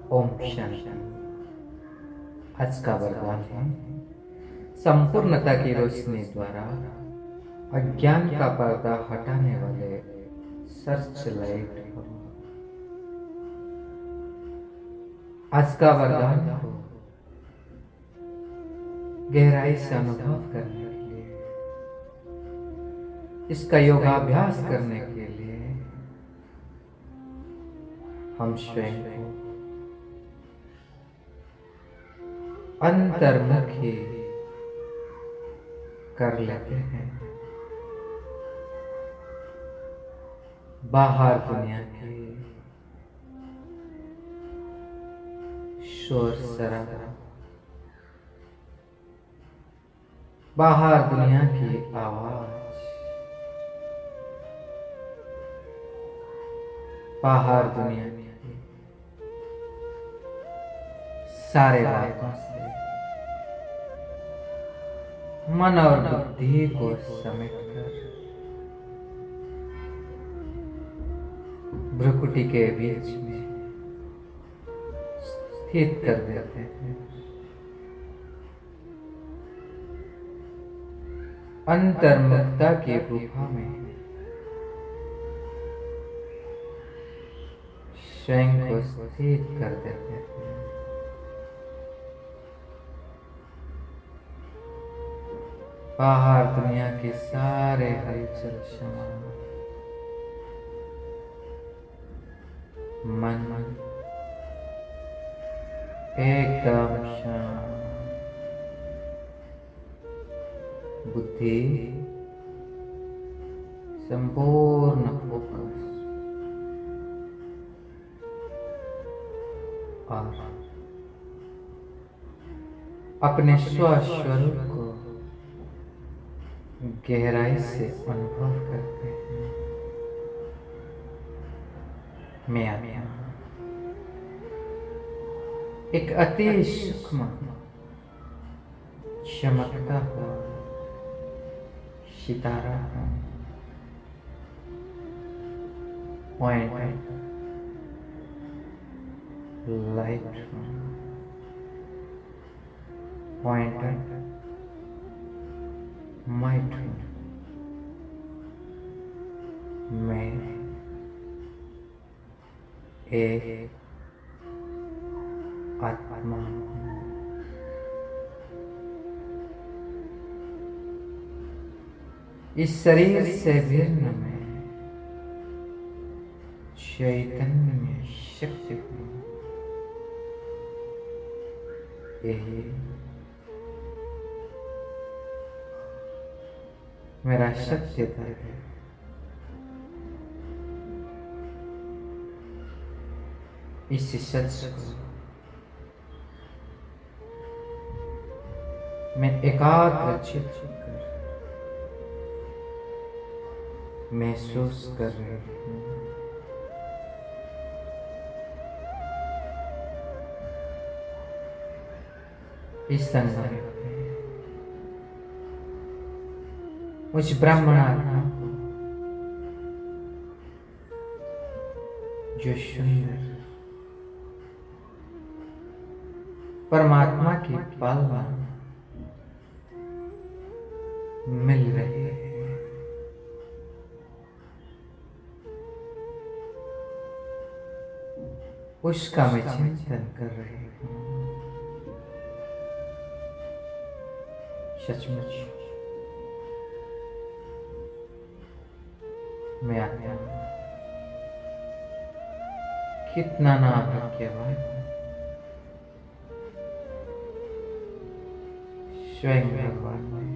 ओम शांति। आज का वरदान है संपूर्णता की रोशनी द्वारा अज्ञान का पर्दा हटाने वाले सर्च लाइट हो। आज का वरदान हो गहराई से अनुभव करने के लिए, इसका योगाभ्यास करने के लिए हम स्वयं को अंतर्मुखी कर लेते हैं। बाहर दुनिया के शोर शराबा, बाहर दुनिया की आवाज, बाहर दुनिया के सारे बातों से मन और बुद्धि को समेटकर भ्रुकुटी के बीच में स्थित कर देते हैं। अंतर्मुखता की गुफा में स्वयं को स्थित कर देते हैं। बाहर दुनिया के सारे हलचल शांत, मन एकदम शांत, बुद्धि संपूर्ण फोकस और अपने स्वस्वरूप को गहराई से अनुभव करते हैं। मैं आया एक अति सूक्ष्म चमकता हुआ सितारा हूं। पॉइंट लाइट हूं। पॉइंट माइट हूं। मैं एक आत्मा हूं। इस शरीर से भिन्न में चैतन्य शक्ति हूं। यही मेरा सत्यता है। इस सत्य को मैं एकाग्र चित्त कर महसूस कर रही हूँ। इस संदर्भ में मुझ ब्राह्मण आत्मा को जो सुंदर परमात्मा की पालना मिल रही है, उसका मैं चिंतन कर रही हूँ। सचमुच मैं आत्मा कितना ना भाग्यवान हूँ। स्वयं भगवान में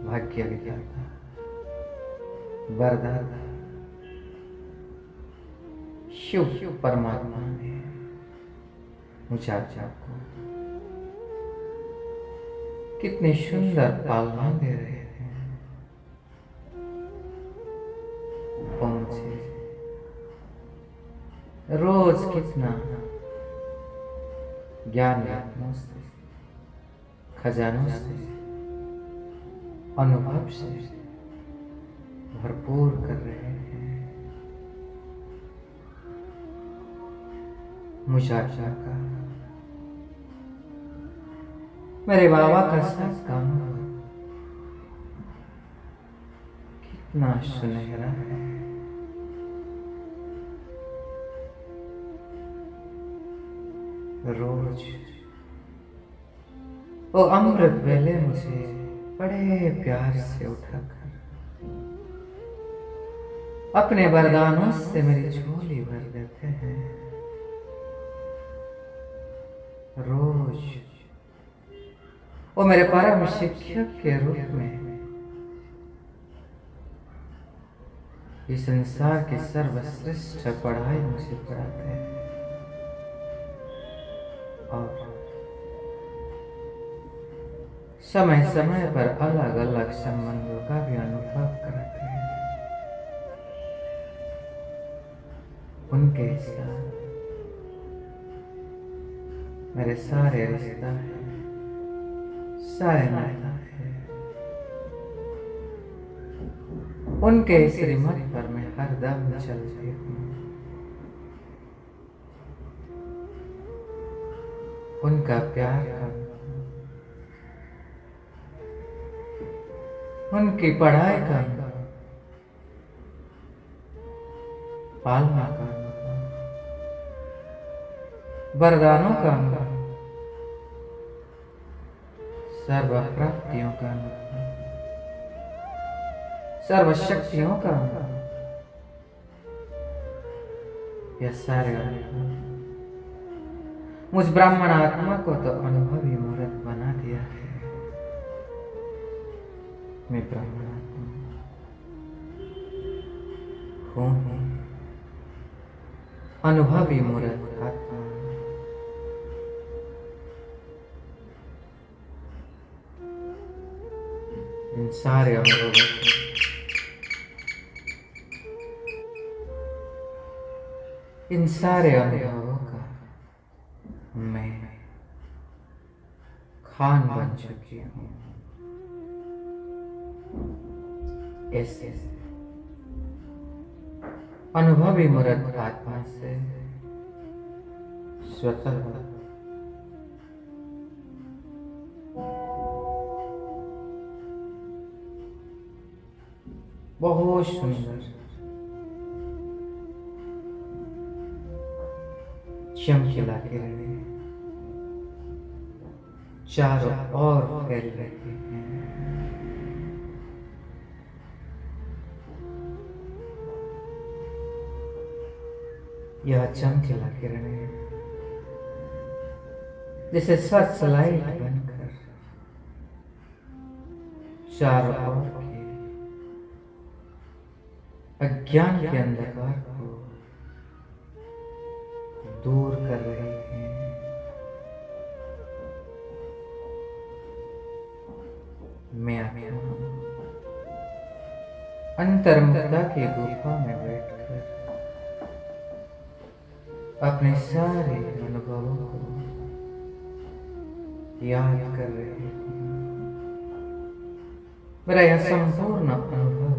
भाग्य विधाता वरदाता शिव परमात्मा ने मुझे आपको कितनी सुंदर पालना दे रहे हैं। वो मुझे रोज कितना ज्ञान रत्नों से, खजानों से, अनुभव से भरपूर कर रहे हैं। मुझाजा का मेरे बाबा का साथ काम कितना सुनहरा है। रोज वो अमृत वेले मुझे बड़े प्यार से उठाकर अपने वरदानों से मेरी झोली भर देते हैं। रोज वो मेरे परम शिक्षक के रूप में इस संसार की सर्वश्रेष्ठ पढ़ाई मुझे पढ़ाते हैं और समय समय पर अलग अलग संबंधों का भी अनुभव कराते हैं। उनके साथ मेरे सारे रिश्ता है, सारे नाता है। उनके श्रीमत पर मैं हरदम चलती हूँ। उनका प्यार करना, उनकी पढ़ाई करना, पालना करना, वरदानों का अनुभव, सर्व प्राप्तियों का अनुभव, सर्व शक्तियों का अनुभव, यह सारे अनुभव मुझ ब्राह्मण आत्मा को तो अनुभवी मूर्त बना दिया है। मैं ब्राह्मण आत्मा हूँ, अनुभवी मूर्त आत्मा। इन सारे अनुभवों का मैं खान बन चुकी हूँ। ऐसे अनुभवी मूर्त आत्मा से स्वतः बहुत सुंदर चमकीला किरणें चारों ओर फैल रही हैं। यह चमकीला किरणें जैसे सर्च लाइट बनकर चारों ओर के अज्ञान के अंधकार को दूर कर रही हैं। मैं अंतर्मुखता की गुफा में बैठकर अपने सारे अनुभवों को याद कर रही हूँ। मेरा यह संपूर्ण अनुभव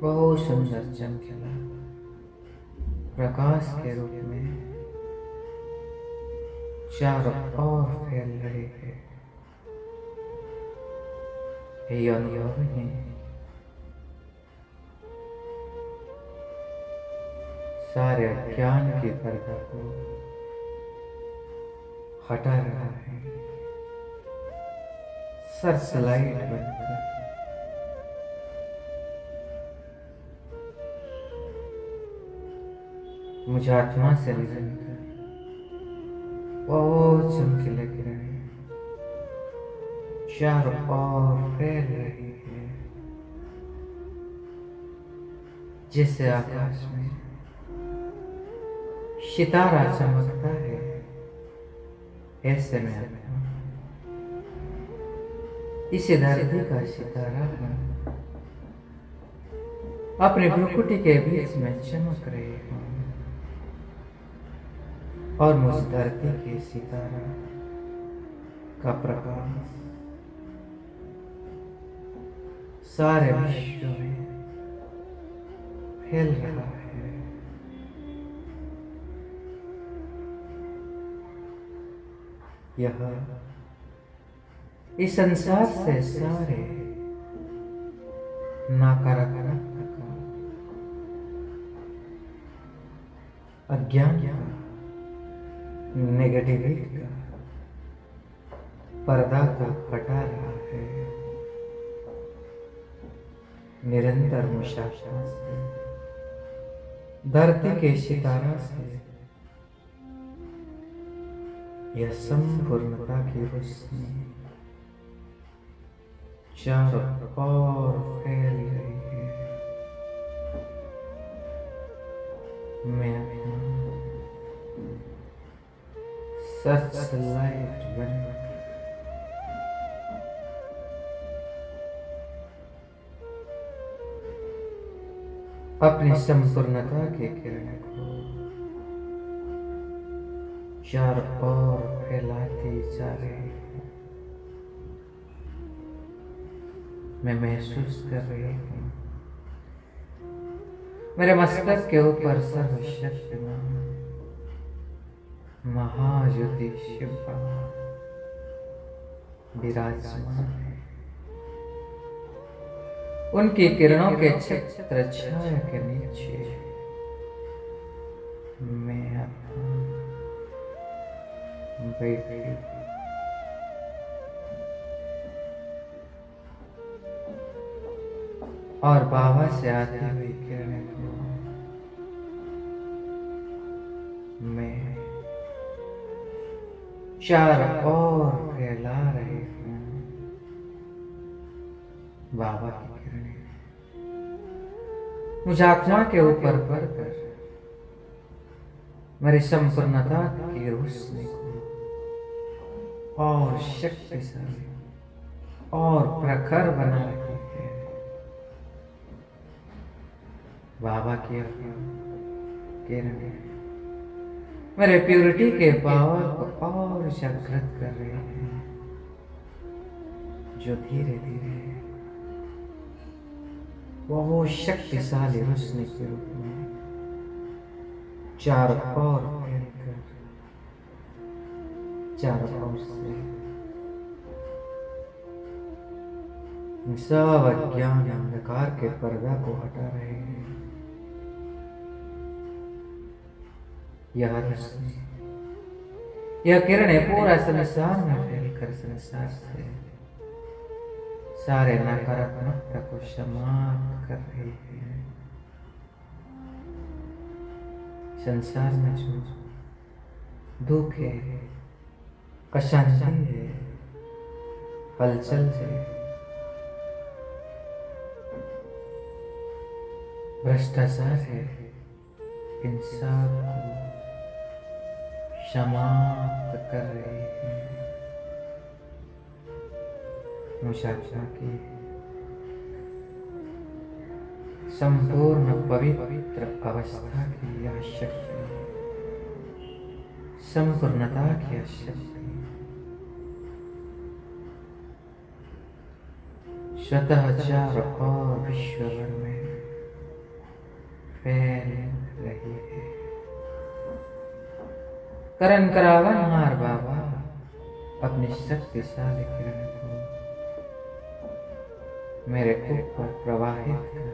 बहुत सुंदर चमकीला प्रकाश के रूप में चारों ओर फैल रही है। ये अनुभव है सारे ज्ञान की पर्दा को हटा रहा है। सर्चलाइट बनकर मुझे आत्मा से निरंतर बहुत चमकीले किरणें चारों ओर फैल रही है। जैसे आकाश में सितारा चमकता है, ऐसे में इस धरती का सितारा अपनी भ्रुकुटी के बीच में चमक रही है और मुझ धरती के सितारा का प्रकाश सारे विश्व में फैल रहा है। यह इस संसार से सारे नकारात्मक अज्ञान का, नेगेटिविटी का पर्दा को हटा रहा है। निरंतर मुशाशा से, धरती के सितारा से यह संपूर्णता की रोशनी चारों ओर फैल रही है। मैं अपना सर्च लाइट बनकर अपनी संपूर्णता के किरण को चारों ओर फैलाती जा रही है। मैं महसूस कर रही हूँ मेरे मस्तक के ऊपर सर्वशक्तिमान महाज्योति शिव बाबा विराजमान है। उनकी किरणों के छत्र छाया के नीचे मैं बैठी और बाबा से आती हुई किरणें को मैं चारों ओर फैला रही हूँ। बाबा की किरणें मुझे आत्मा के ऊपर पड़कर मेरी संपूर्णता की रोशनी को और शक्तिशाली और प्रखर बना रही है। बाबा की किरणें मेरे प्यूरिटी के पावर को और जागृत कर रहे हैं, जो धीरे धीरे बहुत शक्तिशाली रोशनी के रूप में चारों ओर फैलकर चारों ओर से सब अज्ञान अंधकार के पर्दा को हटा रहे हैं। यह रोशनी, यह किरणें पूरा संसार में फैलकर संसार से सारे नकारात्मकता को समाप्त कर रही है। संसार में जो दुख है, अशांति है, हलचल है, भ्रष्टाचार है, इन सब को समाप्त कर रहे हैं। मुशाशा की संपूर्ण पवित्र अवस्था की यह शक्ति, संपूर्णता की यह शक्ति स्वतः चारों ओर विश्व भर में फैल रही है। करण करावन हार बाबा अपनी शक्तिशाली किरण को मेरे ऊपर प्रवाहित कर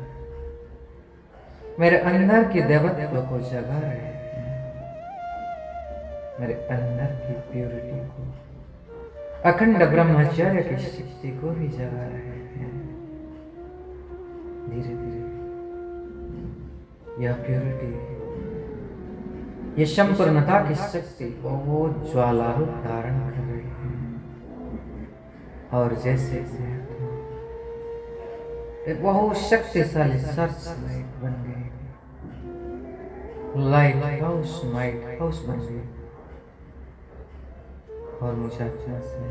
मेरे अंदर की देवत्व को जगा रहे हैं, मेरे अंदर की प्यूरिटी को, अखंड ब्रह्मचर्य की शक्ति को भी जगा रहे हैं। धीरे धीरे यह प्यूरिटी, यह संपूर्णता की शक्ति वो ज्वाला रूप धारण कर रही है। और जैसे एक बहुत शक्तिशाली सर्च लाइट बन गई, लाइट हाउस बन गई। और मुझे अच्छा से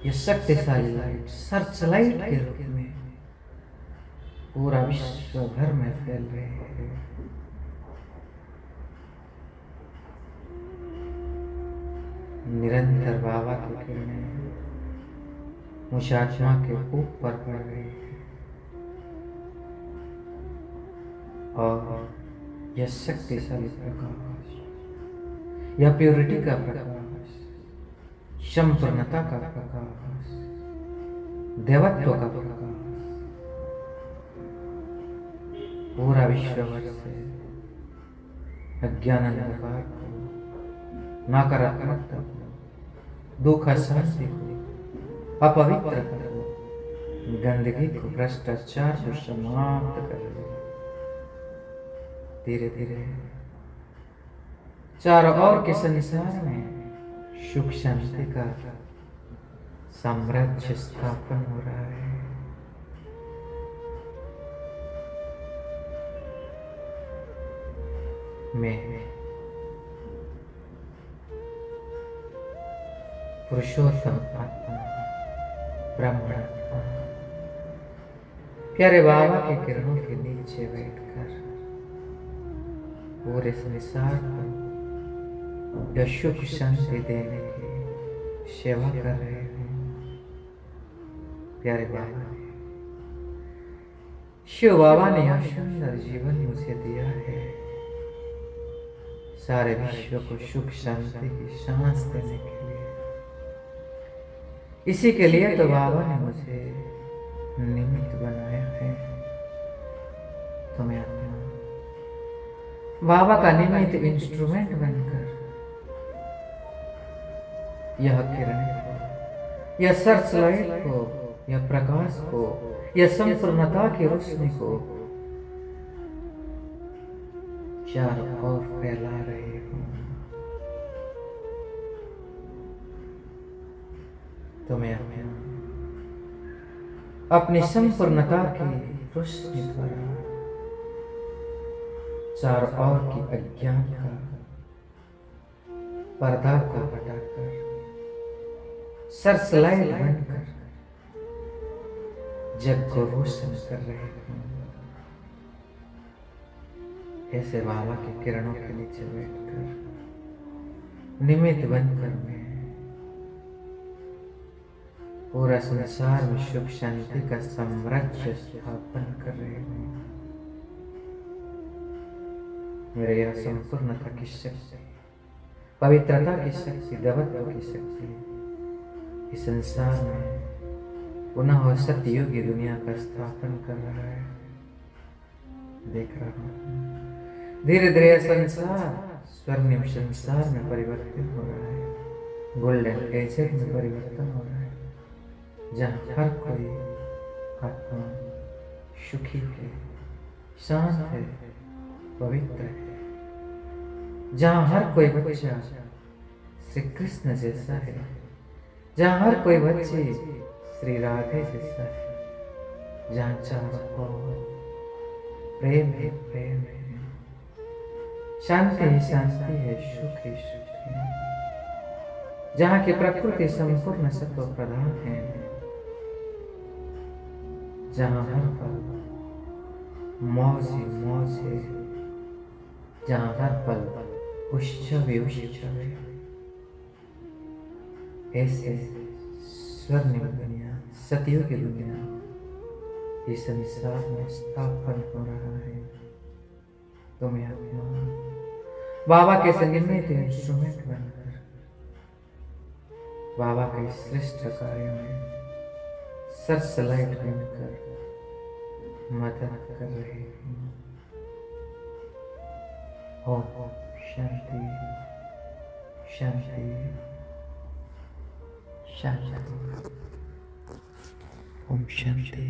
ये शक्तिशाली लाइट सर्च लाइट के रूप में पूरा विश्व भर में फैल रहे हैं। निरंतर बाबा की किरणें मुझे आत्मा के ऊपर पड़ रही है और यह शक्तिशाली प्रकाश, यह प्योरिटी का प्रकाश संपूर्णता का प्रकाश, देवत्व का प्रकाश पूरा विश्व से अज्ञान अंधकार को, नकारात्मकता को, दुख अशांति को, अपवित्रता को, गंदगी को, भ्रष्टाचार को समाप्त कर ले। धीरे धीरे चारों ओर के संसार में सुख शांति का साम्राज्य स्थापन हो रहा है। मैं पुरुषोत्तम आत्मा ब्रह्मण प्यारे बाबा के किरणों के नीचे बैठकर पूरे संसार को यह सुख शांति देने की सेवा कर रहे हैं। प्यारे बाबा, शिव बाबा ने यह सुंदर जीवन मुझे दिया है, सारे विश्व को सुख शांति की सांस देने के लिए। इसी के लिए तो बाबा ने मुझे निमित्त बनाया है। तो मैं अपना बाबा का निमित्त इंस्ट्रूमेंट बनकर यह किरण को, यह सर्च लाइट को, यह प्रकाश को, यह संपूर्णता की रोशनी को चारों ओर फैला रहे हूं। तो मैं अपनी संपूर्णता की रोशनी द्वारा चारों ओर की अज्ञान का पर्दा को हटाकर सर्चलाइट बनकर जग को रोशन कर रहे हैं। ऐसे बाबा के किरणों के नीचे बैठकर निमित्त बनकर मैं पूरा संसार में सुख शांति का साम्राज्य स्थापन कर रहे हैं। मेरे यह संपूर्णता की शक्ति, पवित्रता की शक्ति, देवत्व की शक्ति इस संसार में पुनः सत्ययुगी दुनिया का स्थापन कर रहा है। देख रहा हूं धीरे धीरे संसार स्वर्णिम संसार में परिवर्तित हो रहा है, गोल्डन एज में परिवर्तन हो रहा है, जहाँ हर कोई आत्मा सुखी है, शांत है, पवित्र है, जहाँ हर कोई बच्चा श्री कृष्ण जैसा है, जहाँ हर कोई बच्चे श्री राधे जैसा है, जहाँ चारों ओर प्रेम है, प्रेम है, शांति ही शांति है, सुख ही सुख है, जहाँ की प्रकृति संपूर्ण सत्व प्रधान है, जहाँ हर पल मौज ही मौज है, जहाँ हर पल उत्सव ही उत्सव है। ऐसे स्वर्णिम दुनिया, सतयुग की दुनिया इस संसार में स्थापन हो रहा है। तो मैं अपना बाबा के संगीत इंस्ट्रूमेंट बनकर बाबा के श्रेष्ठ कार्य में सर्चलाइट बनकर मदद कर रहे हैं। ओम शांति शांति शांति। ओम शांति।